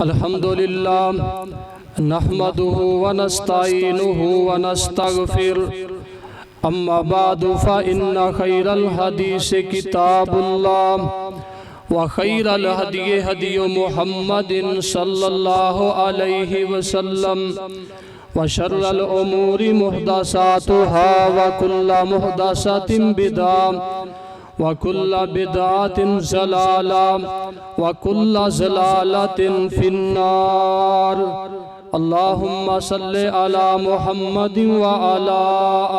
अल्हम्दुलिल्लाह नहमदुहु व नस्तईनुहु व नस्तगफिर अम्मा बादु फ़इन्न खैरल हदीस किताबुल्लाह व खैरल हदी हदी मुहम्मदिन सल्लल्लाहु अलैहि वसल्लम व शर्रल उमूरि मुहदसातुहा व कुल्ल मुहदसतिन बिदअह व कुल्ल बिदअतिन ज़लाला व कुल्ल ज़लालतिन फिन्नार। अल्लाहुम्मा सल्लि अला मुहम्मद व अला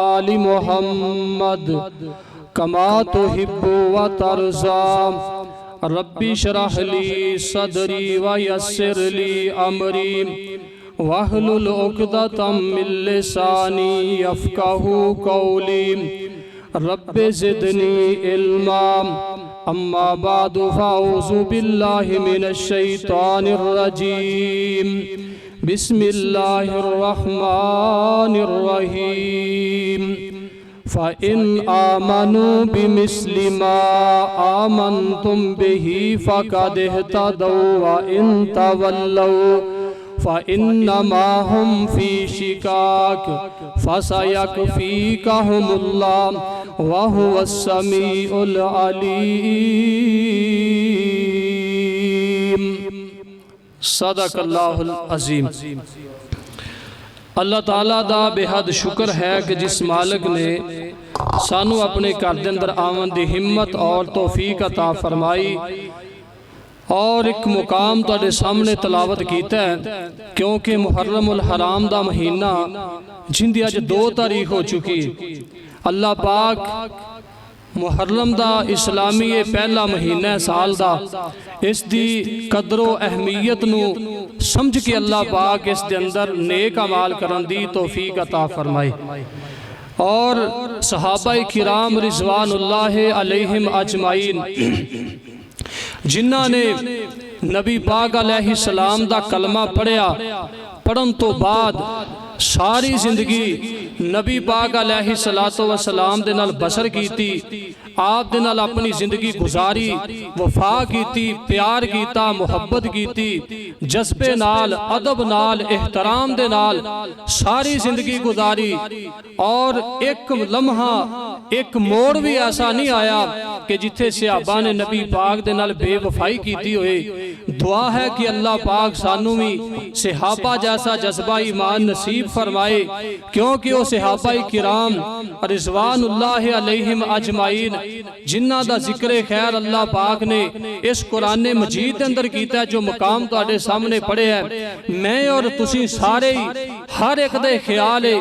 आलि मुहम्मद कमा तुहिब्बु व तर्ज़ा। रब्बी शरह ली सदरी व यस्सिर ली अमरी वहलुल उक़दतम मिन लिसानी यफ़क़हू क़ौली। रब्बि ज़िदनी इल्मा। अम्मा बादु फ़अऊज़ु बिल्लाहि मिनश शैतानिर रजीम। बिस्मिल्लाहिर रहमानिर रहीम। फ़इन आमनू बिमिस्लि मा आमनतुम बिही फ़क़द इह्तदौ व इन तवल्लौ फ़इन्नमा हुम फ़ी शिकाक फ़सयकफ़ीकहुमुल्लाह व हुवस्समीउल अलीम। सदक़ल्लाहुल अज़ीम। अल्लाह ताला दा बेहद शुक्र है कि जिस मालिक ने सानू अपने घर दे अंदर आवन दी हिम्मत और तौफीक अता फरमाई और एक मुकाम तुहाडे सामने तलावत कीता है, क्योंकि मुहर्रमुल हराम दा महीना जिंदी अज 2 तारीख हो चुकी। अल्लाह पाक मुहर्रम दा इस्लामी ये पहला महीना है साल दा, इस दी कदरो अहमियत नू समझ के अल्लाह पाक इस दे अंदर नेक अमाल करन दी तौफीक अता फरमाई। और सहाबाए किराम रिज़वानुल्लाह अलैहिम अजमाइन जिन्हां ने नबी पाक अलैहिस्सलाम दा कलमा पढ़िया, पढ़न तो बाद सारी जिंदगी नबी पाक अलैहिस्सलातु वस्सलाम दे नाल बसर कीती, आप दे नाल अपनी जिंदगी गुजारी, वफा कीती, प्यार कीता, मुहब्बत कीती, जज्बे नाल, अदब नाल, एहतराम दे नाल सारी जिंदगी गुजारी। और एक लम्हा, एक मोड़ भी ऐसा नहीं आया कि जिथे सहाबा ने नबी पाक दे नाल बेवफाई कीती होए। दुआ है कि अल्लाह पाक सानू भी सहाबा जैसा जज्बा ईमान नसीब फरमाए, क्योंकि वो सहाबा किराम रिज़वानुल्लाह अलैहिम अजमाइन जिन्हां दा जिक्र खैर अल्लाह पाक ने इस कुरान मजीद के अंदर कीता, जो मुकाम तुहाडे सामने पढ़े है। मैं और तुसी सारे ही हर एक दे ख्याल है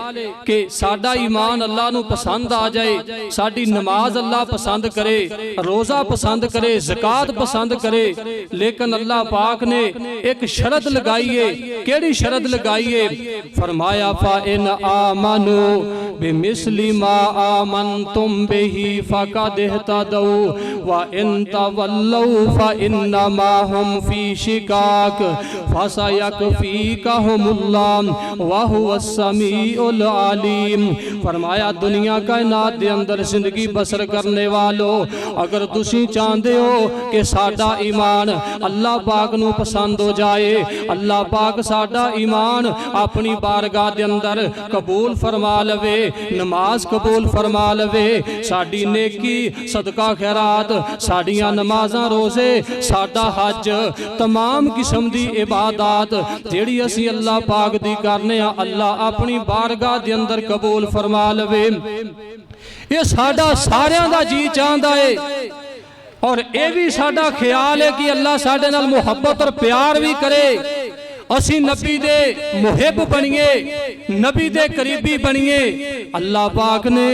कि साडा ईमान अल्लाह नू पसंद आ जाए, साडी नमाज अल्लाह पसंद करे, रोज़ा पसंद करे, ज़कात पसंद करे। लेकिन अल्लाह पाक ने एक शर्त लगाई है। केड़ी शर्त लगाई है? फरमाया फ़इन आमनू बिमिस्लि मा आमनतुम बिही फ़क़द इह्तदौ व इन तवल्लौ फ़इन्नमा हुम फ़ी शिकाक फ़सयकफ़ीकहुमुल्लाह व हुवस्समीउल अलीम। फरमाया दुनिया कायनात दे अंदर जिंदगी बसर करने वालों, अगर तुसी चाहते हो कि साडा ईमान अल्लाह पाक नू पसंद हो जाए, अल्लाह पाक साडा ईमान अपनी बारगाह दे अंदर कबूल फरमा लवे, नमाज कबूल फरमा लवे, साडी नेकी सदका खैरात, साडियां नमाज़ां रोज़े, साडा हज, तमाम किस्म दी इबादत जेड़ी असी अल्लाह पाक दी करने आ, अल्लाह अपनी बारगाह दे अंदर कबूल फरमा लवे। ये साडा सारियां दा जी चाहता है और ये भी साडा ख्याल है कि अल्लाह साडे नाल मुहब्बत और प्यार भी करे, असी नबी दे मुहिब बनिए, नबी दे करीबी बनिए। अल्लाह पाक ने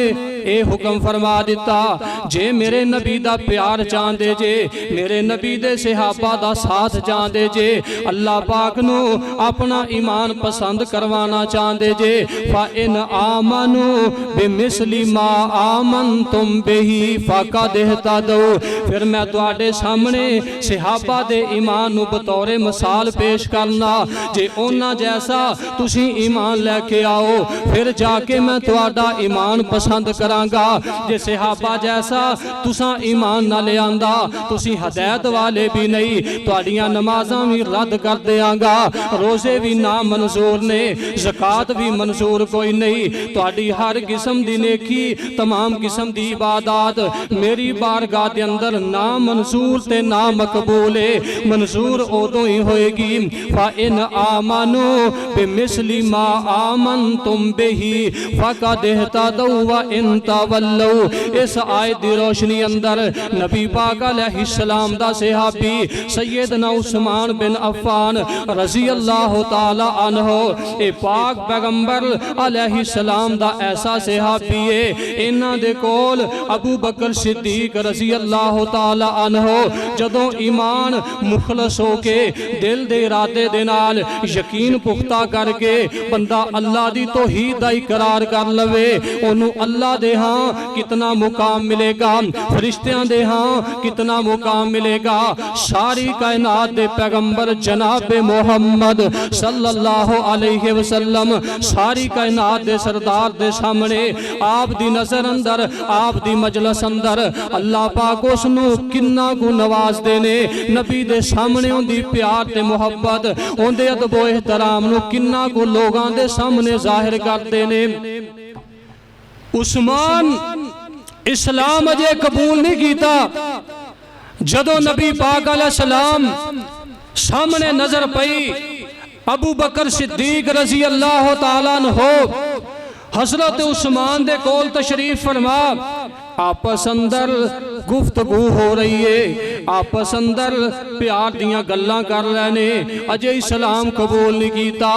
ये हुक्म फरमा दिता, जे मेरे नबी दा प्यार चाहते जे, मेरे नबी दे सहाबा दा साथ चाहते जे, अल्लाह पाक नू अपना ईमान पसंद करवाना चाहते जे, फ़इन आमनू बिमिस्लि मा आमनतुम बिही फ़क़द इह्तदौ। फिर मैं तुहाडे सामने सहाबा दे ईमान नू बतौरे मिसाल पेश करना, जे उन्हां जैसा तुसी ईमान लैके आओ, फिर जाके मैं तुहाडा ईमान पसंद करा सकांगा। जे सहाबा जैसा तुसा ईमान ना ले आंदा, तुसी हदायत वाले भी नहीं, तुहाड़ियां नमाज़ां भी रद्द कर देंगा, रोजे भी ना मंजूर ने, ज़कात भी मंजूर कोई नहीं, तुहाड़ी हर किस्म दी नेकी, तमाम किस्म दी इबादत मेरी बारगाह दे अंदर ना मंजूर ते ना मकबूल है। मंजूर उदों ही होएगी फा इन आमनो बिमिस्ली मा आमनतुम बिही फक़द इहतदौ व इन तवल्लौ। इस आयत दी रोशनी अंदर नबी पाक अलैहिस्सलाम दा सहाबी सैयदना उस्मान बिन अफ़्फ़ान रज़ी अल्लाह ताला अन्हो ए पाक पैगंबर अलैहिस्सलाम दा ऐसा सहाबी है। इन्हां दे कोल अबू बकर सिद्दीक रज़ी अल्लाह ताला अन्हो जदों ईमान मुखलस होके दिल दे इरादे दे नाल यकीन पुख्ता करके बंदा अल्लाह दी तौहीद दा इकरार कर लवे, ओनू अल्लाह दे हां कितना मुकाम मिलेगा, फरिश्तियां दे हां कितना मुकाम मिलेगा। सारी कायनात दे पैगंबर जनाब मोहम्मद सल्लल्लाहु अलैहि वसल्लम सारी कायनात दे सरदार दे सामने आप दी नजर अंदर, आप दी मजलस अंदर अल्लाह पाक उसनू किन्ना को नवाज देने, नबी दे सामने उंदी प्यार ते मुहब्बत, उंदे अदब व एहतराम नू किन्ना को लोगां दे सामने जाहिर करते ने। उस्मान इस्लाम अजे कबूल नहीं कीता, जदों नबी पाक अलैहिस्सलाम सामने नजर पई अबू बकर सिद्दीक रज़ी अल्लाह ताला अन्हो हजरत उस्मान दे कोल तशरीफ फरमा, आपस अंदर गुफ्तगू हो रही है, आपस अंदर प्यार दियां गल्लां कर रहे ने, अजे इस्लाम कबूल नहीं कीता।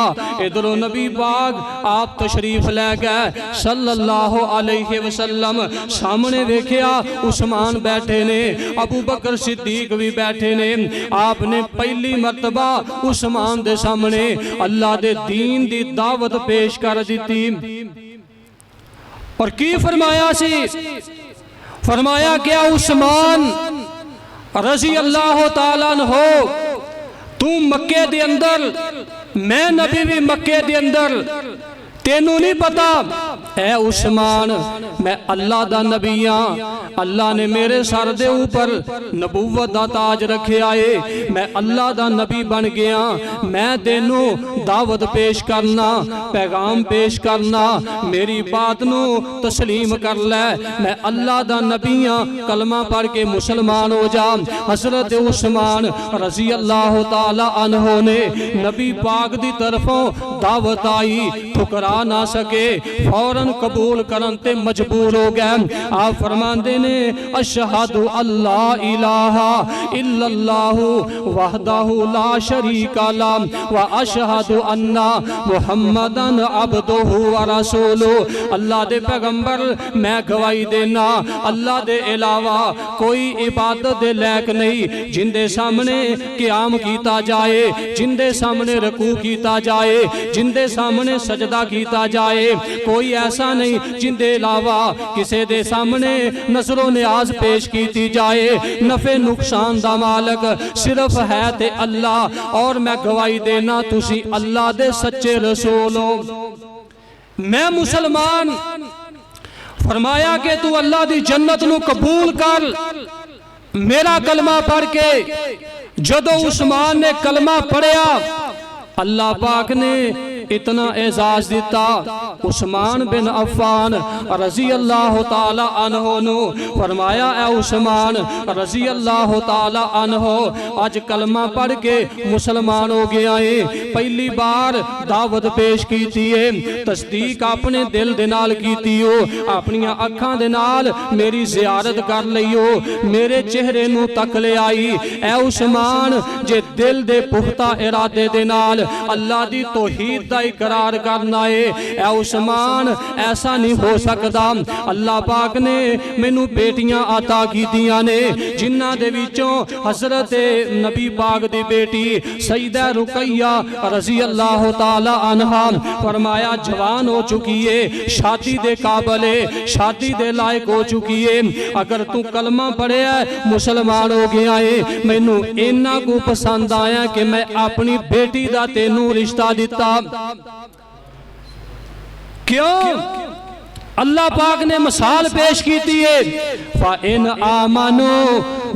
इधरों नबी पाक आप तशरीफ लै गए सल्लल्लाहु अलैहि वसल्लम, सामने वेख्या उस्मान बैठे ने, अबू बकर सिद्दीक भी बैठे ने। आपने पहली मरतबा उस्मान दे सामने अल्लाह दे दीन दी दावत पेश कर दी और की फरमाया सी, फरमाया क्या उस्मान रज़ी अल्लाह ताला अन्हो तू मक्के दे अंदर, मैं नबी भी मक्के दे अंदर, तेनू नहीं पता है उस्मान मैं अल्लाह दा नबी हाँ, अल्लाह ने मेरे सर दे ऊपर नबूवत दा ताज रखिया है, मैं अल्लाह दा नबी बन गया, मैं तेनू दावत पेश करना, पैगाम पेश करना, मेरी बात नू तस्लीम कर ले, मैं अल्लाह दा नबी हाँ, कलमा पढ़ के मुसलमान हो जा। हजरत उस्मान रज़ी अल्लाह ताला अन्हो ने नबी पाक दी तरफों दावत आई, ठुकरा ना सके, फौरन कबूल करन ते मजबूर हो गए। आप फरमाते ने अशहदु अल्ला इलाहा इल्लल्लाहु वहदहु ला शरीका ला व अशहदु अन्ना मुहम्मदन अब्दुहु व रसूलुहु। अल्लाह दे पैगंबर मैं गवाही देना अल्लाह दे अलावा कोई इबादत दे लायक नहीं, जिंदे सामने क़याम कीता जाए, जिंदे सामने रकू कीता जाए, जिंदे सामने सजदा कीता जाए, कोई ऐसा नहीं जिंदे अलावा किसी दे सामने नजरो नियाज पेश की जाए। नफे नुकसान दा मालक सिर्फ है ते अल्लाह, और मैं गवाही देना तुसी अल्लाह दे सच्चे रसूल हो। मैं मुसलमान, फरमाया कि तू अल्लाह दी जन्नत नू कबूल कर मेरा कलमा पढ़ के। जदों उस्मान ने कलमा पढ़िया अल्लाह पाक ने इतना एजाज दिता, उस्मान बिन अफ़्फ़ान रज़ी अल्लाह ताला अन्हो नु फरमाया ए उस्मान रज़ी अल्लाह ताला अन्हो आज कलमा पढ़ के मुसलमान हो गया है, पहली बार दावत पेश की है, तस्दीक अपने दिल दे नाल कीती हो, अपनियां अखां दे नाल मेरी ज़ियारत कर लईओ, मेरे चेहरे नू तक ले आई। ए उस्मान जे दिल दे पुख्ता इरादे दे नाल अल्लाह दी तौहीद दा इकरार करना है, ए उस्मान ऐसा नहीं हो सकता। अल्लाह पाक ने मैनू बेटियां अता कीतियां ने, जिन्हां दे विचों हजरत नबी पाक दी बेटी सईदा रुकैया रज़ी अल्लाह ताला अन्हा फरमाया जवान हो चुकी है, शादी दे काबिल है, शादी दे लायक हो चुकी है, अगर तू कलमा पढ़िया मुसलमान हो गया है, मैनू इन्ना को पसंद आया कि मैं अपनी बेटी दा तेनू रिश्ता दिता। क्यों? अल्लाह पाक ने मिसाल पेश की है, फ़इन आमनो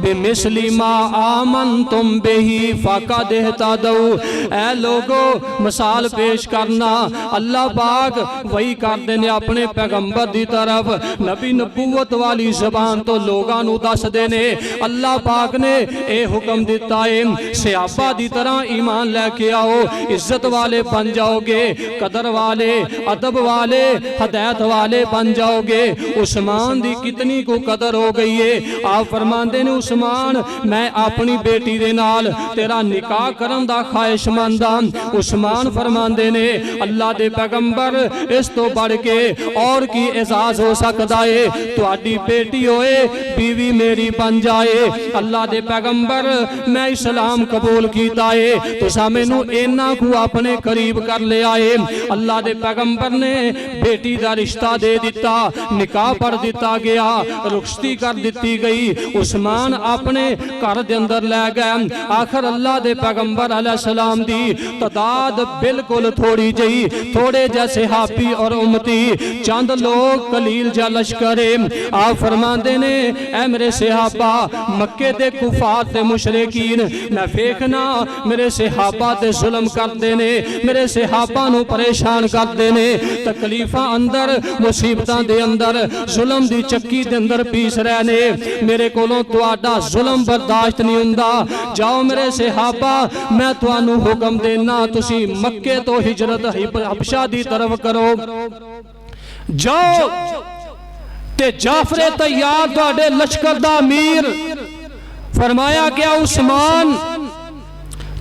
बिमिस्ली मा आमनतुम बिही फ़क़द इहतदौ। ऐ लोगो मिसाल पेश करना, अल्लाह पाक वही करते ने अपने पैगंबर दी तरफ, नबी नबूवत वाली ज़बान तो लोगों नू दसदे ने। अल्लाह पाक ने यह हुक्म दिता है, सहाबा दी तरह ईमान लैके आओ, इज्जत वाले बन जाओगे, कदर वाले, अदब वाले, हदायत वाले बन जाओगे। उस्मान दी कितनी को कदर हो गई है। आप फरमाते ने, उस्मान मैं अपनी बेटी दे नाल तेरा निकाह करन दा ख्वाहिशमंद हां। उस्मान फरमाते ने, अल्लाह दे पैगंबर इस तो बढ़ के और की एजाज हो सकता है, तुहाडी बेटी होए, बीवी मेरी बन जाए। अल्लाह दे पैगंबर मैं इस्लाम कबूल कीता है, तुसा मैनू इन्ना को अपने करीब कर लिया है। अल्लाह दे पैगंबर ने बेटी का रिश्ता दे दिता, निकाह पढ़ दिता गया, रुखसती कर दी गई। उस्मान अपने घर दे अंदर लै गए। आखिर अल्लाह दे पैगंबर अलैहिस्सलाम दी तादाद बिल्कुल थोड़ी जही, थोड़े जैसे हाफी और उम्मती, चंद लोग, कलील जा लश्कर। आप फरमाते ने, ऐ मेरे सहाबा, मक्के दे कुफार ते मुशरिकीन मैं देखना मेरे सहाबा ते जुल्म करते ने, मेरे सहाबा नू परेशान करते ने, तकलीफां अंदर, मुसीबतां दे अंदर, जुल्म दी चक्की दे अंदर पीस रहे ने। मेरे कोलों तुहाडा जुल्म बर्दाश्त नहीं हुंदा। जाओ मेरे सहाबा, मैं तुहानू हुक्म देना, तुसी मक्के तो हिजरत हबशा दी तरफ करो। जाओ ते जाफरे तैयार तुहाडे लश्कर दा अमीर। फरमाया क्या उस्मान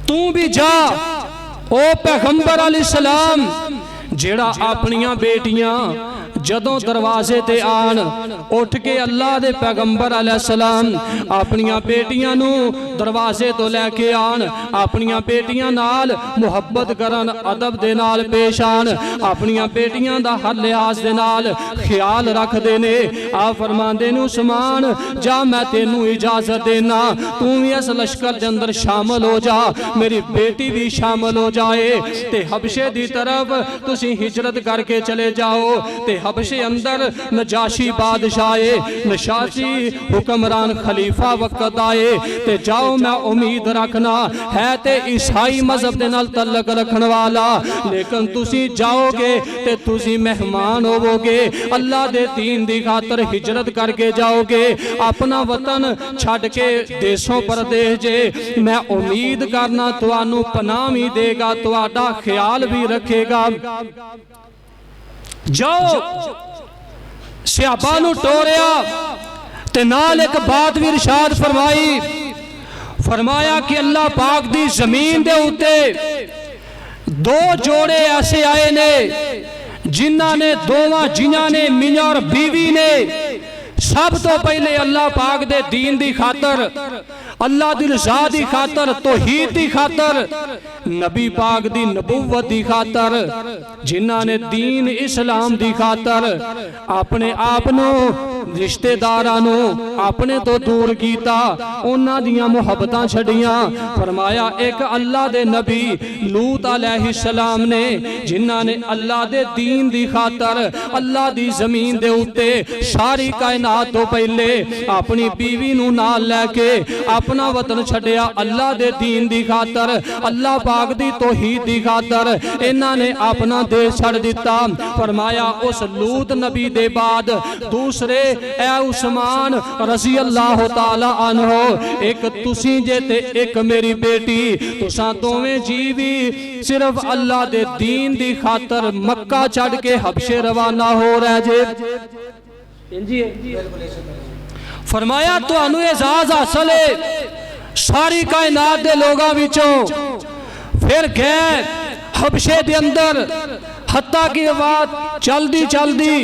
तू भी जा। ओ पैगंबर अलैहिस्सलाम, जेड़ा अपनियां बेटियां जदों दरवाजे ते आन, उठ के अल्लाह दे पैगंबर अलैहिस्सलाम अपनियां बेटियां नू दरवाजे तो लैके आन, अपनियां बेटियां नाल मुहब्बत करन, अदब दे नाल पेश आन, अपनियां बेटियां दा हर लिहाज दे नाल ख्याल रखदे ने। आप फरमांदे ने, उस्मान जा मैं तेनू इजाजत देना, तू भी इस लश्कर दे अंदर शामिल हो जा, मेरी बेटी भी शामिल हो जाए, ते हबशे दी तरफ तुसी हिजरत करके चले जाओ। ते हबशे अंदर नजाशी बादशाह, नशाशी हुक्मरान खलीफा वक्त आए, ते जाओ मैं उम्मीद रखना है ते ईसाई मजहब दे नाल तल्लक रखने वाला, लेकिन तुसी जाओगे ते तुसी मेहमान होवोगे, अल्लाह दे दीन दी खातर हिजरत करके जाओगे, अपना वतन छड़ के देशों परदेश जे। मैं उम्मीद करना तुहानू पनाह भी देगा, तुहाडा ख्याल भी रखेगा। जाओ सहाबा नू टोरिया ते नाल एक बात भी इरशाद फरमाई। फरमाया कि अल्लाह पाक दी जमीन दे उत्ते दो जोड़े ऐसे आए ने, जिन्हां ने दोवां जिन्हां ने मियां और बीवी ने सब तो पहले अल्लाह पाक दे दीन दी खातर, अल्लाह दी रज़ा दी खातर, तौहीद दी खातर, नबी पाक दी नबूवत दी खातर, जिन्हां ने दीन इस्लाम दी खातर अपने आप नू रिश्तेदारां नू अपने तो दूर कीता, उन्हां दियां मुहब्बतां छड़ियां। फरमाया एक अल्लाह दे नबी लूत अलैहिस्सलाम ने, जिन्हां ने अल्लाह दे दीन दी खातर अल्लाह दी जमीन दे उत्ते सारी कायनात तो पहले अपनी बीवी नू नाल लैके अपना वतन छड़िया, अल्लाह दे दीन दी खातर, अल्लाह पाक दी तौहीद दी खातर इन्हां ने अपना देश छड़ दिता। फरमाया उस लूत नबी दे बाद दूसरे ए उस्मान रज़ी अल्लाह तआला अन्हो, एक तुसी जे ते एक मेरी बेटी, तुसां दोवें जी भी सिर्फ अल्लाह दे दीन दी खातर मक्का छड़ के हबशे रवाना हो रहे जे। फरमाया तुहानू एजाज हासिल है सारी कायनात दे लोगां विचों। फिर गए हबशे दे अंदर, हत्ता की आवाज चलदी चलदी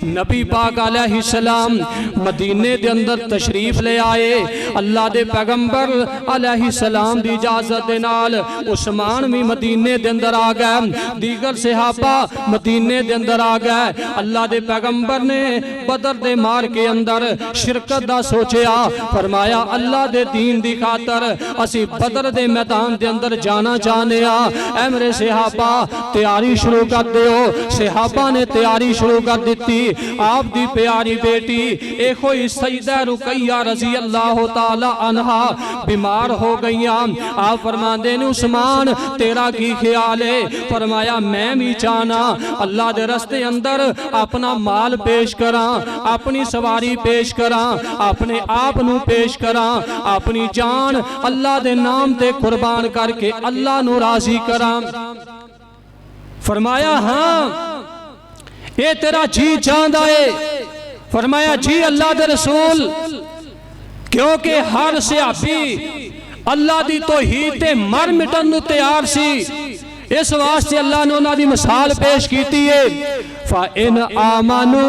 नबी पाक अलैहिस्सलाम मदीने दे अंदर तशरीफ ले आए। अल्लाह दे पैगंबर अलैहिस्सलाम दी इजाजत दे नाल उस्मान भी मदीने दे अंदर आ गए, दीगर सहाबा मदीने दे अंदर आ गए। अल्लाह दे पैगंबर ने बदर दे मार के अंदर शिरकत दा सोचिया। फरमाया अल्लाह दे दीन दी खातर असी बदर दे मैदान दे अंदर जाना चाहने आ। ऐ मेरे सहाबा तैयारी शुरू कर दियो। सहाबा ने तैयारी शुरू कर दी। आप दी प्यारी बेटी एक ही सईदा रुकैया रजी अल्लाह ताला अन्हा बीमार हो गई। आप फरमाते ने उस्मान तेरा की ख्याल है? फरमाया मैं भी चाहना अल्लाह दे रस्ते अंदर अपना माल पेश करा, अपनी सवारी पेश करा, अपने आप नू पेश करा, अपनी जान अल्लाह दे नाम ते कुर्बान करके अल्लाह नू राजी करा। फरमाया हाँ ये तेरा जी चाहता है? फरमाया जी अल्लाह दे रसूल, क्योंकि हर सहाबी अल्लाह दी तौहीद ते मर मिटन नू तैयार सी, इस वास्ते अल्लाह ने उन्हां दी मिसाल पेश की है। फा इन आमनू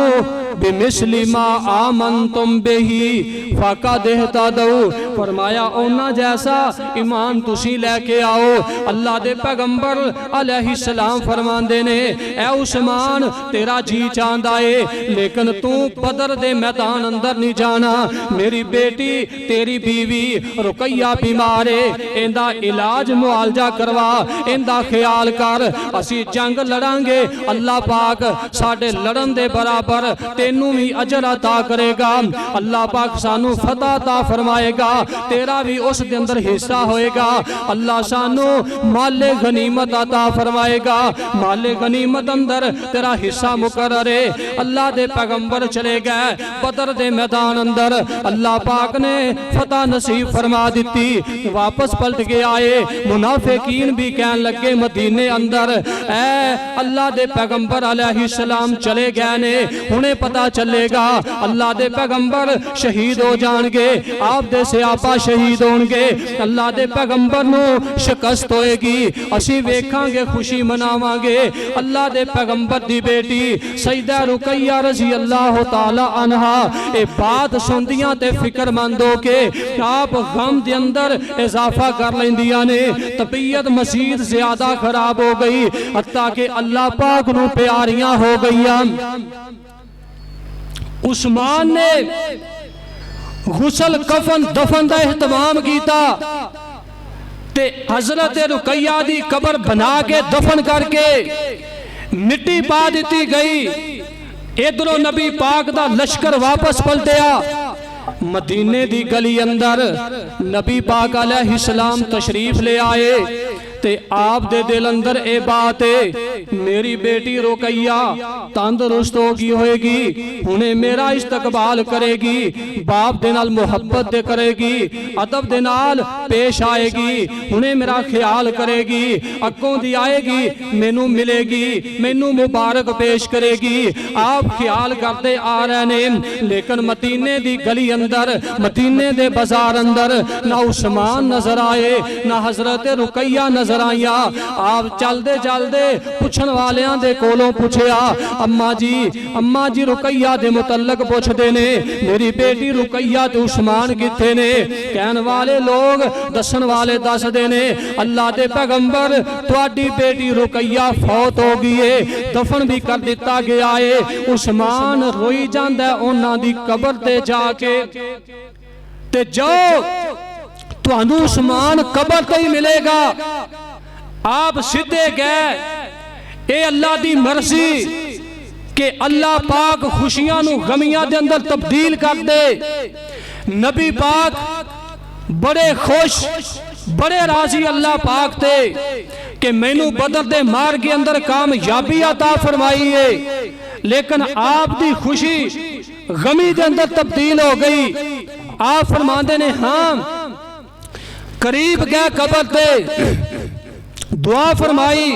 बिमिस्लि मा आमनतुम बिही फकद इहतदौ। फरमाया उन्हां जैसा ईमान तुसी लेके आओ। अल्लाह दे पैगंबर अलैहि सलाम फरमांदे ने ऐ उस्मान तेरा जी चाहता है लेकिन तू बदर दे मैदान अंदर नहीं जाना। मेरी बेटी तेरी बीवी रुकैया बीमार है, इंदा इलाज मुआलजा करवा, इंदा ख्याल कर। असी जंग लड़ांगे, अल्लाह पाक साडे लड़न दे बराबर तेनू भी अजर अता करेगा। अल्लाह पाक सानू फतह अता फरमाएगा, तेरा भी उस दे अंदर हिस्सा होएगा। अल्लाह सानू माले गनीमत अता फरमाएगा, माले गनीमत अंदर तेरा हिस्सा मुकर्रर है। अल्लाह दे पैगंबर चले गए बदर दे मैदान अंदर, अल्लाह पाक ने फतह नसीब फरमा दी। वापस पलट के आए, मुनाफिकीन भी कहन लगे मदीने अंदर ऐ अल्लाह दे पैगंबर अलैहि सलाम चले गए ने, उन्हें पता चलेगा अल्लाह दे पैगंबर शहीद हो जाएंगे, आप दे सहाबा शहीद होंगे, अल्लाह दे पैगंबर नू शिकस्त होएगी, असी वेखांगे खुशी मनावांगे। अल्लाह दे पैगंबर दी बेटी सईदा रुकैया रजी अल्लाह ताला अन्हा ए बात सुनदियां ते फिक्रमंद हो के आप गम दे अंदर इजाफा कर लेंदियां ने। तबीयत मजीद ज्यादा खराब हो गई, हत्ता के अल्लाह पाक नू प्यारियां हो गईयां। उस्मान ने गुसल कफन दफन का एहतमाम किया ते हजरत रुकैया दी कबर बना के दफन करके मिट्टी पा दी गई। इधरों नबी पाक दा लश्कर वापस पलटिया, मदीने दी गली अंदर नबी पाक अलैहि सलाम तशरीफ ले आए ते आप दे दिल अंदर ए बात है मेरी बेटी रुकैया तंदुरुस्त होगी होएगी, हुणे मेरा इस्तकबाल करेगी, बाप दे नाल मुहब्बत दे करेगी, अदब दे नाल पेश आएगी, हुणे मेरा ख्याल करेगी, अगों दी आएगी मैनू मिलेगी, मैनू मुबारक पेश करेगी। आप ख्याल करते आ रहे ने, लेकिन मदीने दी गली अंदर मदीने दे बाजार अंदर ना उस्मान नजर आए ना हजरत रुकैया नजर आईया। आप चलते चलते पुछन वालियां दे कोलों पुछया अम्मा जी रुकैया दे मुतल्लक पुछदे ने मेरी बेटी रुकैया ते उस्मान किथे ने? कहन वाले लोग दसन वाले दसदे ने अल्लाह दे पैगंबर तुहाडी बेटी रुकैया फौत हो गई है, दफन भी कर दिता गया है। उस्मान रोई जांदा है उन्हां दी कबर ते जाके ते जाओ तुहानू उस्मान कबर ते ही मिलेगा। आप सीधे गए, ए अल्लाह दी मर्जी कि अल्लाह पाक खुशियां नू गमियां दे अंदर तब्दील कर दे। नबी पाक बड़े खुश बड़े राजी अल्लाह पाक थे कि मैनू बदर दे मार के अंदर कामयाबी अता फरमाई है, लेकिन आप दी खुशी गमी दे अंदर तब्दील हो गई। आप फरमाते ने हाँ करीब गए कबर ते दुआ फरमाई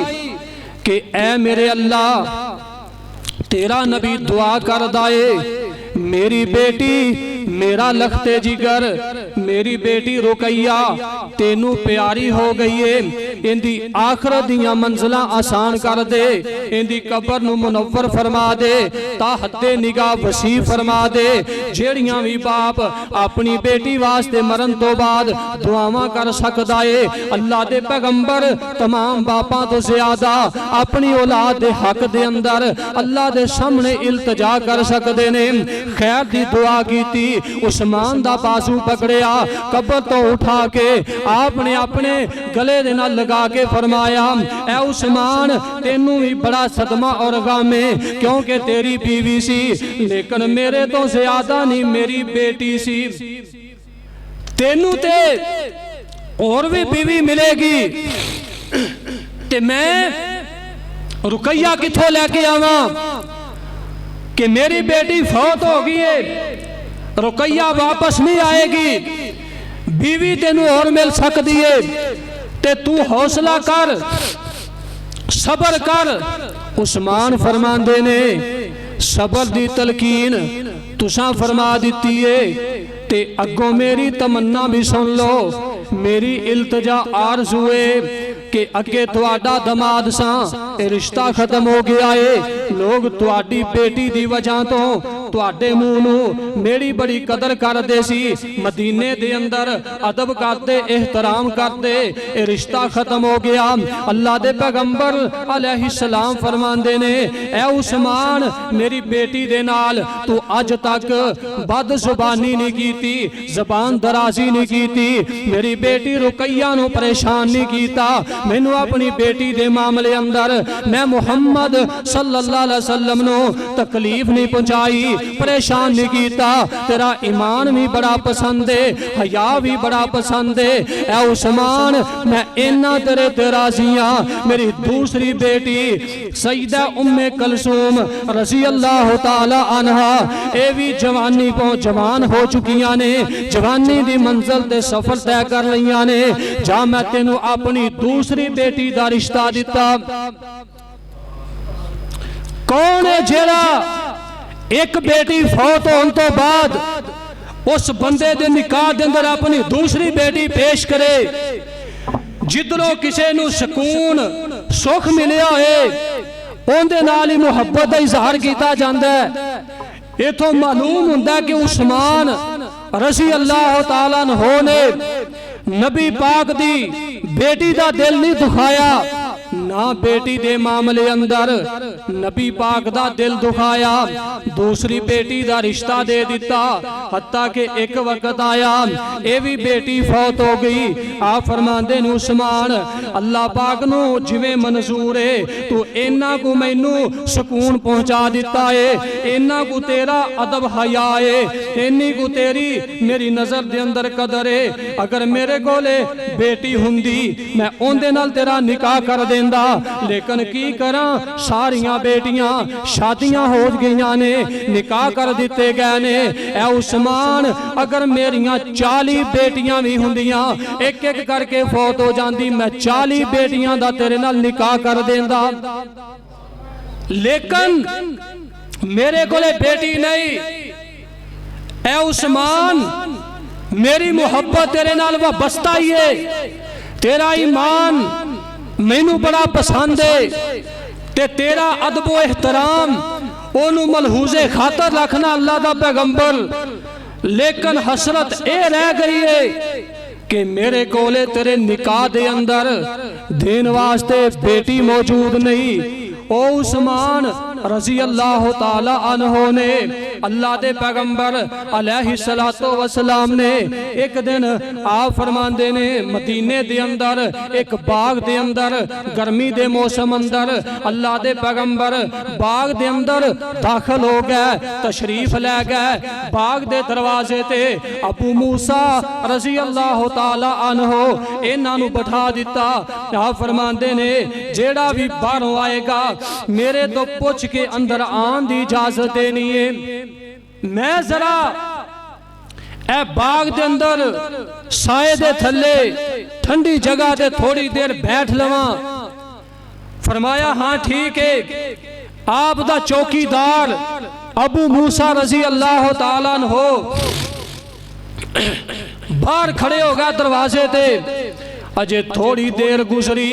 कि ऐ मेरे अल्लाह तेरा नबी दुआ कर दाए मेरी बेटी मेरा लखते जिगर मेरी बेटी रुकैया तेनू प्यारी हो गई है, इंदी आखरत दियां मंजिलां आसान कर दे, इंदी कबर नू मुनव्वर फरमा दे, ता हद्दे निगाह वसी फरमा दे। जेड़ियां भी बाप अपनी बेटी वास्ते मरन तो बाद दुआवां कर सकदा है, अल्लाह दे पैगंबर तमाम बापां तो ज्यादा अपनी औलाद दे हक दे अंदर अल्लाह दे सामने इल्तजा कर सकदे ने। खैर दी दुआ कीती, उस्मान दा बाजू पकड़िया, कबर तो उठा के आपने अपने गले दे नाल लगा लगा के फरमाया, ऐ उस्मान तेनू भी बड़ा सदमा और गम है, क्योंकि तेरी बीवी सी लेकिन मेरे तो ज्यादा नहीं मेरी बेटी सी। तेनू ते और भी बीवी मिलेगी ते मैं रुकैया किथों लेके आवा कि मेरी बेटी फौत हो गई है, रुकैया वापस नहीं आएगी, बीवी तेनू और मिल सकती है, ते तू हौसला कर, सबर कर। उस्मान फरमांदे ने सबर दी तलकीन तुसां फरमा दिती है, ते अगों मेरी तमन्ना भी सुन लो, मेरी इल्तजा आरज़ू है कि अगे तुहाडा दमाद सा रिश्ता खत्म हो गया है, लोग तुहाडी बेटी दी वजह तो तुहाडे मुंह नूं मेरी बड़ी कदर करदे सी, मदीने दे अंदर अदब करते एहतराम करते, रिश्ता खत्म हो गया। अल्लाह दे पैगंबर अलैहिस्सलाम फरमांदे ने, ऐ उस्मान मेरी बेटी दे नाल तू अज तक बद जुबानी नहीं कीती, जबान दराजी नहीं कीती, मेरी बेटी रुकैया नूं परेशान नहीं कीता, मैनू अपनी बेटी दे मामले अंदर मैं मुहम्मद सल्लल्लाहु अलैहि वसल्लम नूं तकलीफ नहीं पहुंचाई, परेशान नहीं कीता, तेरा ईमान भी बड़ा पसंद है, हया भी बड़ा पसंद है। ऐ उस्मान मैं इन्ना तेरे ते राज़ी हां, मेरी दूसरी बेटी सईदा उम्मे कलसूम रज़ी अल्लाह तआला अन्हा ए भी जवानी को जवान हो चुकियां ने, जवानी दी मंजिल ते सफर तय कर लिया ने, जा मैं तेनू अपनी दूसरी बेटी दा रिश्ता दिता। कौन है जेड़ा एक बेटी फौत होने तो बाद उस बंदे दे निकाह दे अंदर अपनी दूसरी बेटी पेश करे, जिधरों किसी नू सुकून सुख मिलिया है उनदे नाल ही मुहब्बत दा इजहार किया जाता है। इथों मालूम हुंदा कि उस्मान रज़ी अल्लाह तआला अन्हु ने नबी पाक दी बेटी दा दिल नहीं दुखाया, ना बेटी दे मामले अंदर नबी पाक दा दिल दुखाया, दूसरी बेटी दा रिश्ता दे दिता। हत्ता कि एक वक्त आया ये भी बेटी फौत हो गई। आप फरमांदे ने उस्मान अल्लाह पाक नू जिवें मंजूर है, तू इन्ना को मैनू सुकून पहुंचा दिता है, इन्ना को तेरा अदब हया है, इन्नी को तेरी मेरी नजर दे अंदर कदर है। अगर मेरे कोले बेटी हुंदी मैं उनदे नाल तेरा निकाह कर देंदा, लेकिन की करा सारियां बेटियां शादियां हो गईयां ने, निकाह कर दिते गए ने। ऐ उस्मान अगर मेरियां 40 बेटियां भी हुंदियां एक एक करके फौत हो जांदी, मैं 40 बेटियां दा तेरे नाल निकाह कर देंदा, लेकिन मेरे कोले बेटी नहीं। ऐ उस्मान मेरी मोहब्बत तेरे नाल वाबस्ता ही है, तेरा ईमान मैनू बड़ा पसंद है, ते तेरा अदबो एहतराम ओनू मलहूजे खातर रखना अल्लाह दा पैगंबर। लेकिन हसरत ए रह गई है कि मेरे कोले तेरे निकाह दे अंदर देन वास्ते बेटी मौजूद नहीं। ओ उस्मान रज़ी अल्लाह तआला अन्हु ने अल्लाह दे पैगंबर अलैहिस्सलातो वस्सलाम ने एक दिन आप फरमांदे ने मदीने दे अंदर एक बाग दे अंदर गर्मी दे मौसम अंदर अल्लाह दे पैगंबर बाग दे अंदर दाखिल हो गए, तशरीफ ले गए। बाग दे दरवाजे ते अबू मूसा रज़ी अल्लाह तआला अन्हु इन्हां नू बिठा दिता। आप फरमांदे ने जेड़ा भी बाहरों आएगा मेरे तो पुछ के अंदर आन दी इजाजत देनी है। मैं जरा ए बाग दे अंदर साए दे थले ठंडी जगह ते थोड़ी देर बैठ लवां। फरमाया हाँ ठीक है। आप दा चौकीदार अबू मूसा रज़ी अल्लाह तआला अन्हु बाहर खड़े हो गया दरवाजे ते। अजे थोड़ी देर गुजरी,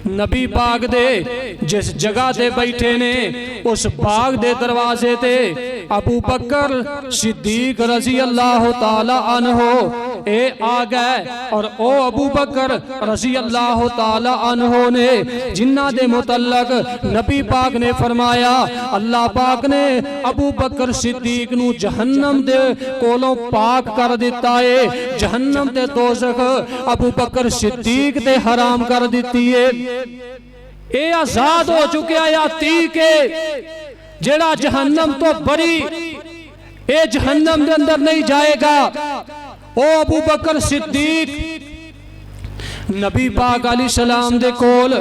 नबी पाक दे जिस जगह ते बैठे ने उस बाग दे दरवाजे ते अबू बकर सिद्दीक रज़ी अल्लाह तआला अन्हु ए आ गए और ओ अबू बकर रज़ी अल्लाह ताला अन्हो ने, जिन्ना दे मुतल्लक नबी पाक ने फरमाया अल्लाह पाक ने अबू बकर सिद्दीक नू जहन्नम दे कोलों पाक कर दिता है, जहन्नम ते दोज़ख अबू बकर सिद्दीक ते हराम कर दिती है। ए आजाद हो चुका या तीक जेड़ा जहन्नम तो बड़ी ए जहन्नम के अंदर नहीं जाएगा। ओ अबू बकर सिद्दीक नबी पाक अलैहि सलाम दे कोल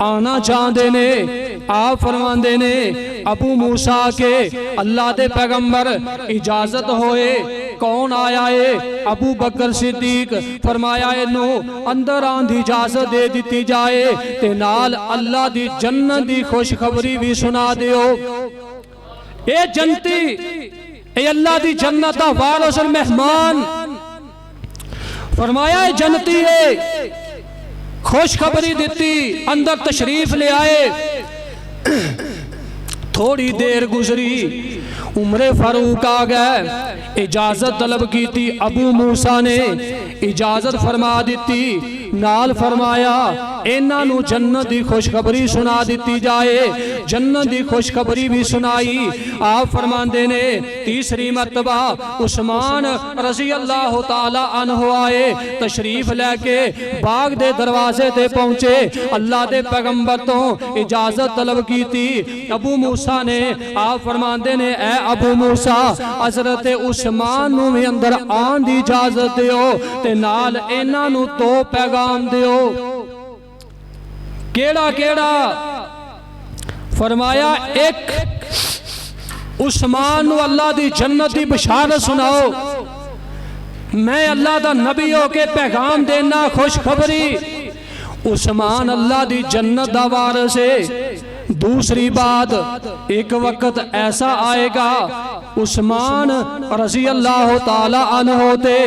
आना चाहते ने। आप फरमांदे ने अबू मूसा के अल्लाह दे पैगंबर इजाजत होए। कौन आया है? अबू बकर सिद्दीक। फरमाया इनू अंदर आन दी इजाजत दे दी जाए ते नाल अल्लाह दी जन्नत दी खुशखबरी भी सुना दियो। ए जनती ए अल्लाह दी जन्नत दा वारिस और मेहमान। फरमाया जनती है, खुशखबरी दी, अंदर तशरीफ ले आए। थोड़ी देर गुजरी, उमरे फारूक आ गए। इजाजत तलब की थी, अबू मूसा ने इजाजत फरमा दी। नाल फरमाया इन्हां नू जन्नत दी खुशखबरी सुना दी जाए। जन्नत दी खुशखबरी भी सुनाई। आप फरमांदे ने तीसरी मरतबा उस्मान रज़ी अल्लाह ताला अन्हु आए, तशरीफ लैके बाग दे दरवाजे ते पहुंचे। अल्लाह दे पैगंबर तो इजाजत तलब की थी। अबू मूसा ने, आप फरमांदे ने ए अबू मूसा हजरत उस्मान नू भी अंदर आन दी इजाजत दियो ते नाल इन्हां नू तो पैगाम दियो। केड़ा केड़ा? फरमाया एक उस्मान नू अल्लाह दी जन्नत दी बशारत सुनाओ। मैं अल्लाह दा नबी हो के पैगाम देना खुशखबरी। उस्मान अल्लाह दी जन्नत दा वारिस है। दूसरी बात, एक वक्त ऐसा आएगा उस्मान रज़ी अल्लाह ताला अन्हु ते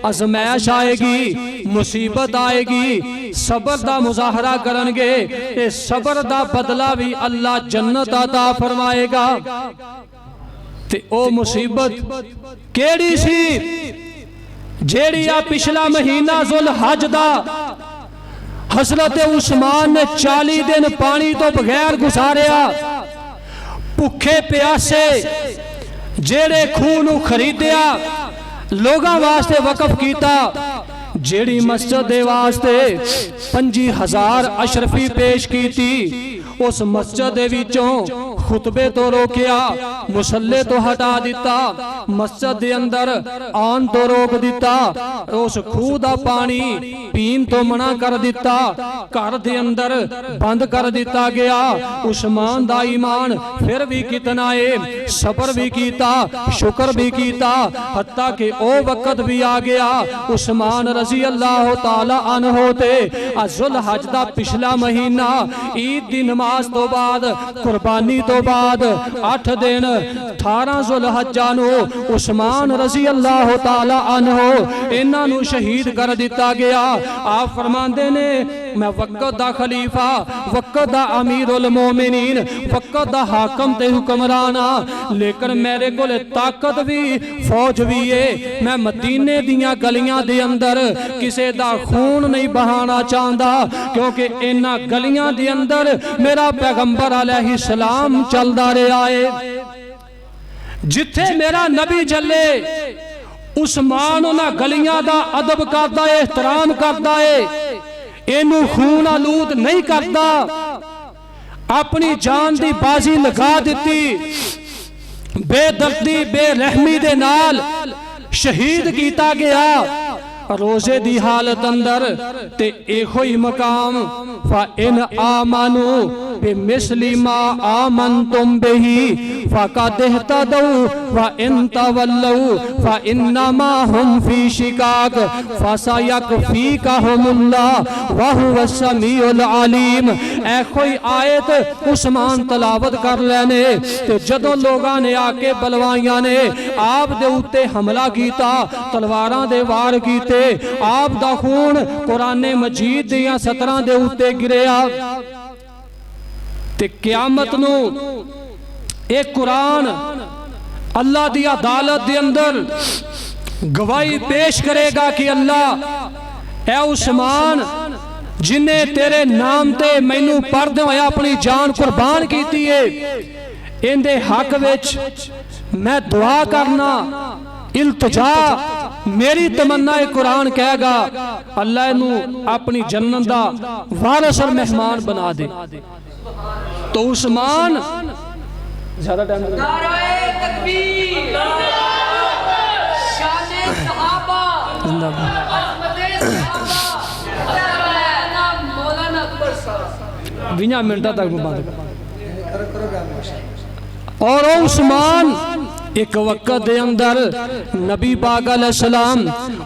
आजमैश आएगी, मुसीबत आएगी, सबर दा मुजाहरा करनगे, ते सबर दा बदला भी अल्लाह जन्नत अता फरमाएगा। ते ओ मुसीबत केड़ी सी जेड़ी आ पिछला महीना जुल हज दा हज़रत उस्मान ने 40 दिन पानी तो बगैर गुजारिया। भुखे प्यासे जेड़े खूह नू खरीदिया, लोगां वास्ते वकफ किया। जेड़ी मस्जिद दे वास्ते 25,000 अशरफी पेश की थी, उस मस्जिद दे विचों खुतबे तो रोकिया, मुसल्ले तो हटा दिता, मस्जिद दे अंदर आन तो रोक दिता, उस खूह दा पानी पीन तो मना कर दिता, घर दे अंदर बंद कर दिता गया। उस्मान दा ईमान फिर भी कितना है, सबर भी कीता, शुक्र भी कीता, हत्ता कि ओ वक्त भी आ गया उस्मान रज़ी अल्लाह ताला अन्हु ते जुल हज दा पिछला महीना ईद दी नमाज तो बाद, कुर्बानी तो बाद 8 दिन 18 जुल हज्जा नू उस्मान रज़ी अल्लाह ताला अन्हु इन्हां नू शहीद कर दिता गया। आप फरमांदे ने मैं वक्त दा खलीफा, वक्त दा अमीरुल मोमिनीन, वक्त दा हाकम ते हुक्मरान हां, लेकिन मेरे कोल ताकत भी फौज भी है। मैं मदीने दियां गलियां दे अंदर किसे दा खून नहीं बहाना चाहता, क्योंकि इन्हां गलियां दे अंदर मेरा पैगंबर अलैहि सलाम चलदा रहा है। जिथे मेरा नबी चले उस्मान उन्हां गलियां दा अदब करदा है, एहतराम करदा है, इनू खून आलूद नहीं करता। अपनी जान दी बाजी लगा दी, बेदर्दी बेरहमी दे नाल शहीद किया गया। रोजे दी हालत अंदर ते एहो ही मकाम फा इन आमनु बिमिस्ली मा आमनतुम बिही फक़द इहतदौ व इन तवल्लौ फ इन्नमा हुम फी शिकाक फसयकफीकहुमुल्लाह व हुवस समीउल अलीम। ऐ कोई आयत उस्मान तलावत कर लेने ते जदों लोगां ने आके बलवाइयां ने आप दे उत्ते हमला कीता, तलवारां दे वार कीते, आप दा खून कुरान मजीद दियां 17 दे उत्ते गिरिया। ते क़यामत नू एक कुरान अल्लाह दी अदालत दे अंदर गवाही पेश करेगा कि अल्लाह ऐ उस्मान जिन्हें तेरे नाम ते मैनू पढ़दे होए अपनी जान कुर्बान की है, इनदे हक विच मैं दुआ करना, इल्तिजा मेरी तमन्ना कुरान कहेगा अल्लाह नू अपनी जन्नत दा वारिस और मेहमान बना दे। तो उस्मान ज्यादा टाइम बिना मिनटा तक बंद। और उस्मान एक वक्त दे अंदर नबी पाक अलैहिस्सलाम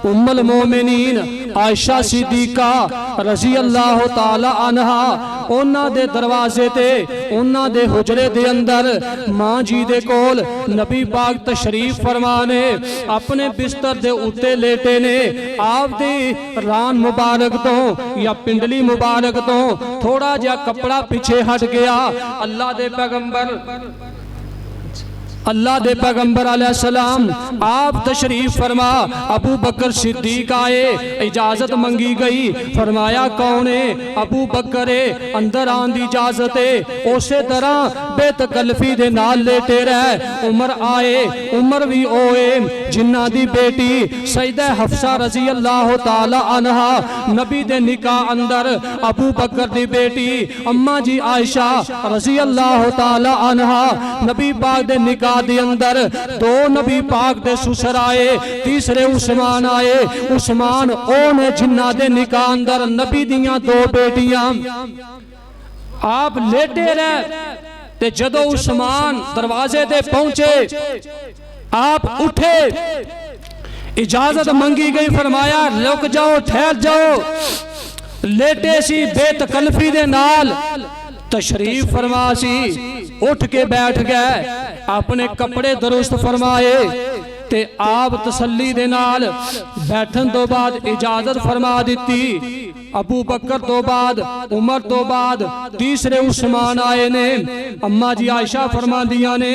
उम्मुल मोमिनीन आयशा सिद्दीका रज़ी अल्लाह ताला अन्हा उन्हां दे दरवाजे ते उन्हां दे हुजरे दे अंदर मां जी दे कोल नबी पाक तशरीफ फरमा ने अपने बिस्तर दे उत्ते लेटे ने। आप दी रान मुबारक तो या पिंडली मुबारक तो थोड़ा जिहा कपड़ा पीछे हट गया। अल्लाह दे पैगंबर अलैहिस्सलाम आप तशरीफ फरमा। अबू बकर सिद्दीक आए, इजाजत मंगी गई, फरमाया कौन है? अबू बकर है, अंदर आने की इजाजत है। उसे तरह बेतकल्फी दे नाल लेटे रहे। उमर आए, उमर भी ओए जिन्ना दी बेटी सैयदा हफ्सा रज़ी अल्लाह ताला अन्हा नबी दे निकाह अंदर अबू बकर दी बेटी अम्मा जी आयशा रज़ी अल्लाह ताला अन्हा नबी पाक दे निकाह दे अंदर दो नबी पाक दे ससुर आए, तीसरे उस्मान आए। उस्मान ओ ने जिन्ना दे निकाह अंदर नबी दियां दो बेटियां आप लेटे रहे। ते जदों उस्मान दरवाजे ते पहुंचे आप उठे, इजाजत मंगी गई, फरमाया रुक जाओ, ठहर जाओ। लेटे सी बेतकल्फी दे नाल तशरीफ फरमा सी, उठ के बैठ गए, अपने कपड़े दुरुस्त फरमाए ते आप तसल्ली दे नाल बैठन तो बाद इजाजत फरमा दी। अबू बकर तो बाद उमर तो बाद तीसरे उस्मान आए ने। अम्मा जी आयशा फरमा दिया ने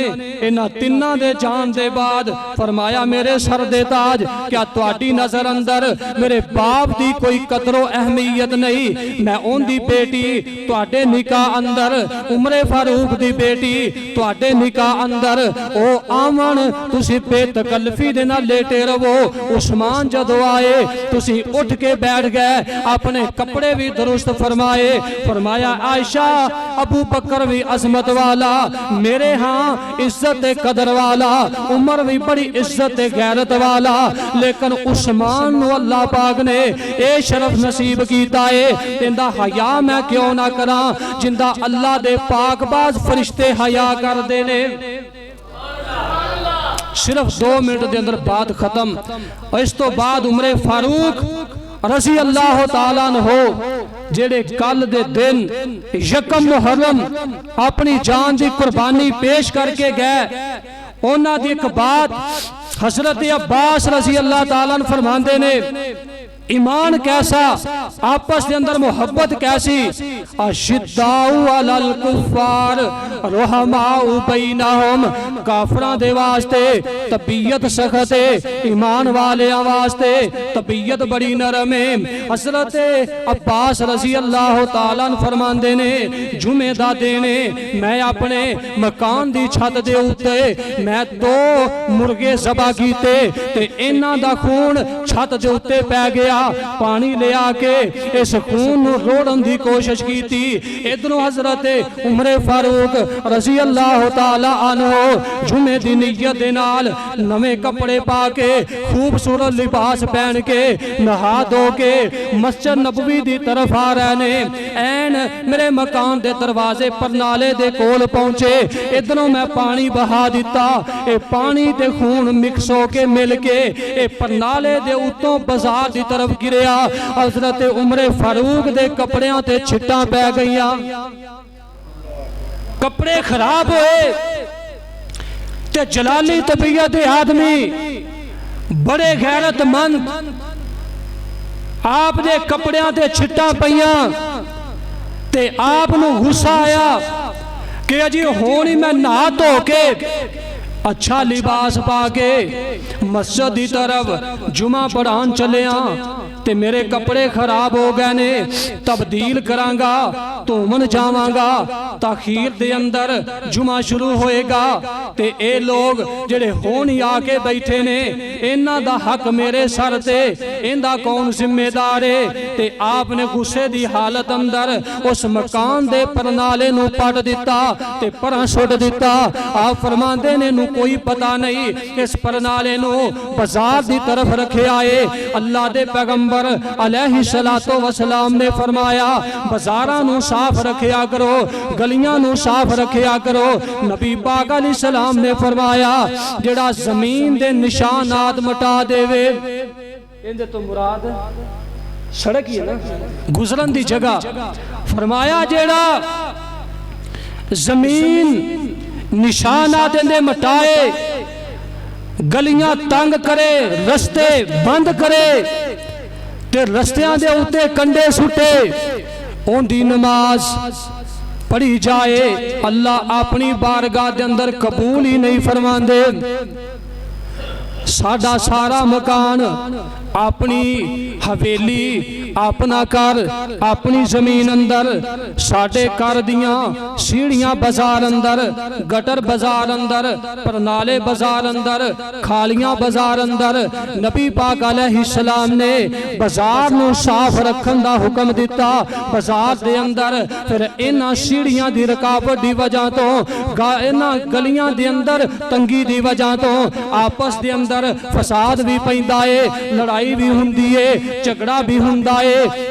इन्हां तिन्ना दे जान दे बाद फरमाया मेरे सर दे ताज क्या तुहाडी नजर अंदर मेरे बाप दी कोई कदरो अहमियत नहीं? मैं उनदी बेटी तुहाडे निकाह अंदर उमरे फारूक दी बेटी तुहाडे निकाह अंदर ओ आवन, तुसी बेतकल्फी दे नाल लेटे रहो। उस्मान जदों आए तुसी उठ के बैठ गए, अपने कपड़े भी दुरुस्त फरमाए। फरमाया आयशा अबू बकर भी अजमत वाला, मेरे हाँ इज्जत कदर वाला, उमर भी बड़ी इज्जत गैरत वाला, लेकिन उस्मान नू अल्लाह पाक ने ए शरफ नसीब कीता है। इंदा हया मैं क्यों ना करा जिंदा अल्लाह दे पाकबाज फरिश्ते हया करदे ने। सिर्फ 2 मिनट के अंदर बात खत्म। इस तो बाद उमरे फारूक रज़ी अल्लाह ताला अन्हो जेड़े कल दे दिन यकम मुहर्रम अपनी जान की कुर्बानी पेश करके गए, उन्हां दी एक बात हजरत अब्बास रज़ी अल्लाह ताला अन्हु फरमांदे ने, ईमान कैसा, आपस के अंदर मोहब्बत कैसी। अशिद्दाउ अलल कुफ्फार रहमाउ बैनहुम, काफरां दे वास्ते तबीयत सख्त है, ईमान वालेयां वास्ते तबीयत बड़ी नरम है। हजरत अब्बास रज़ी अल्लाह ताला अन्हु फरमांदे ने जुमे दा दिन मैं अपने मकान दी छत दे उत्ते मैं 2 मुर्गे ज़बा कीते ते इन्हां दा खून छत दे उत्ते पै गया। पानी ले आके इस खून नूं रोड़न दी कोशिश की। इधरों हजरत उमरे फारूक रज़ी अल्लाह ताला अन्हु जुमे दी नियत दे नाल नवे कपड़े पा के खूबसूरत लिबास पहन के नहा धो के मस्जिद नबवी दी तरफ आ रहे ने। ऐन मेरे मकान दे दरवाजे पर नाले दे कोल पहुंचे, इधरों मैं पानी बहा दिता, ए पानी ते खून मिक्स होके मिल के ए परनाले दे उत्तों बाजार दी तरफ गिरिया। हजरत उमरे फारूक दे कपड़ियां ते छिट्टां पै गईयां, कपड़े खराब होए ते जलाली तबीयत दे आदमी बड़े गैरतमंद आप दे कपड़ियां ते छिट्टां पईयां ते आप नूं गुस्सा आया कि अजी हुण ही मैं नहा धो के अच्छा लिबास पा के मस्जिद की तरफ जुमा पढ़ान चलिया ते मेरे कपड़े खराब हो गए ने, तब्दील करांगा, धोमन जावांगा, ताखीर दे अंदर जुमा शुरू होएगा ते ए लोग जेड़े होन ही आके बैठे ने, इन्हां दा हक मेरे सर ते, इंदा कौन जिम्मेदार है। ते आपने गुस्से दी हालत अंदर उस मकान दे परनाले नूं पट दिता ते परां सुट दिता। आप फरमांदे ने नूं कोई पता नहीं, इस परनाले नूं बाजार दी तरफ रखिया है। अल्लाह दे पैगंबर अलैहिस्सलातो वसलाम ने फरमाया बाजारां नूं साफ रखिया करो, गलियां नूं साफ रखिया करो। नबी पाक अलैहिस्सलाम ने फरमाया जेड़ा जमीन दे निशानात मिटा देवे, इहदे तो मुराद सड़क ही है ना, गुजरन दी जगह। फरमाया जेड़ा जमीन निशानात इहदे मिटाए, गलियां तंग करे, रस्ते बंद करे ते रस्तियां दे उत्ते कंडे सुटे, उनदी नमाज पढ़ी जाए, अल्लाह अपनी बारगाह दे अंदर कबूल ही नहीं फरमांदे। साडा सारा मकान, अपनी हवेली, अपना घर, अपनी जमीन अंदर, साडे घर दियां सीढ़ियां बाजार अंदर, गटर बाजार अंदर, परनाले बाजार अंदर, खालियां बाजार अंदर। नबी पाक अलैहिस्सलाम ने बाजार नूं साफ रखन दा हुक्म दिता बाजार दे अंदर। फिर इन्हां सीढ़ियां दी रुकावट दी वजह तो, इन्हां गलियां दे अंदर तंगी दी वजह तो आपस दे अंदर फसाद भी पैंदा है, लड़ाई भी हुंदी है, झगड़ा भी हुंदा है।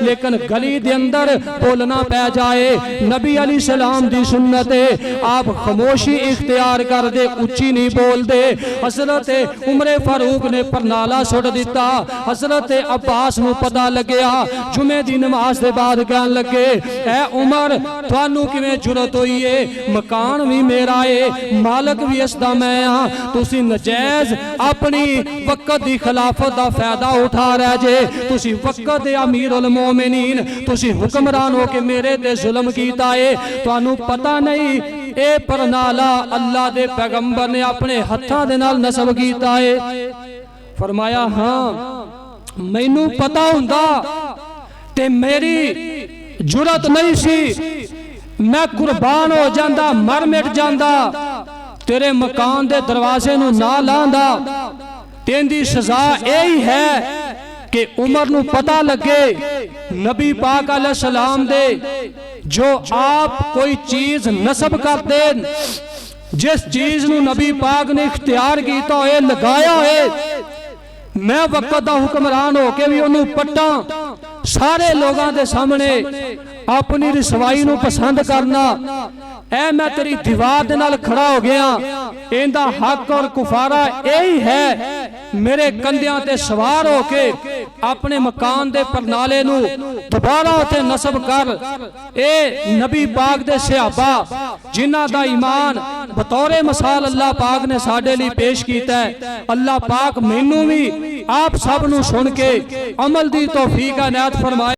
लेकिन गली दे अंदर बोलना पै जाए, नबी अली सलाम दी सुन्नत है, आप खामोशी इख्तियार कर दे, उच्ची नहीं बोल दे। हजरत उमर फारूक ने परनाला सुट दिता, हजरत अब्बास नूं पता लग्या, जुमे दी नमाज दे बाद कहन लगे ऐ उमर तुहानू किवें जुरत होई है, मकान भी मेरा है, मालक भी इसदा मैं हां, तुसी नजायज अपनी वक्त दी खिलाफत दा फायदा उठा रहे जे, तुसी वक्त दे अमीर उल मोमिनीन, तुसी हुक्मरान हो के मेरे ते जुल्म कीता है, तुहानू पता नहीं ए परनाला अल्लाह दे पैगंबर ने अपने हत्थां दे नाल नस्ब कीता है। फरमाया हां मैनू पता हुंदा ते मेरी जुरत नहीं सी, मैं कुर्बान हो जांदा, मर मिट जांदा, तेरे मकान दे दरवाजे नूं ना लांदा। तेंदी सजा यही है कि उमर नूं पता लगे नबी पाक अलैहिस्सलाम दे, जो आप कोई चीज नस्ब करते, जिस चीज नूं नबी पाक ने इख्तियार किया होए, लगाया होए, मैं वक्त दा हुक्मरान होके भी उन्होंने पट्टा, सारे लोगों के सामने अपनी रिसवाई नूं पसंद करना, ऐ मैं तेरी दीवार दे नाल खड़ा हो गया, इंदा हक और कुफारा यही है, मेरे कंधियां ते सवार होके अपने मकान दे परनाले नूं दोबारा उते नस्ब कर। ए नबी पाक दे सहाबा जिन्हां दा ईमान बतौरे मिसाल अल्लाह पाक ने साडे लई पेश कीता है, अल्लाह पाक मैनू भी आप सब नूं सुन के अमल दी तौफीक इनायत फरमाए।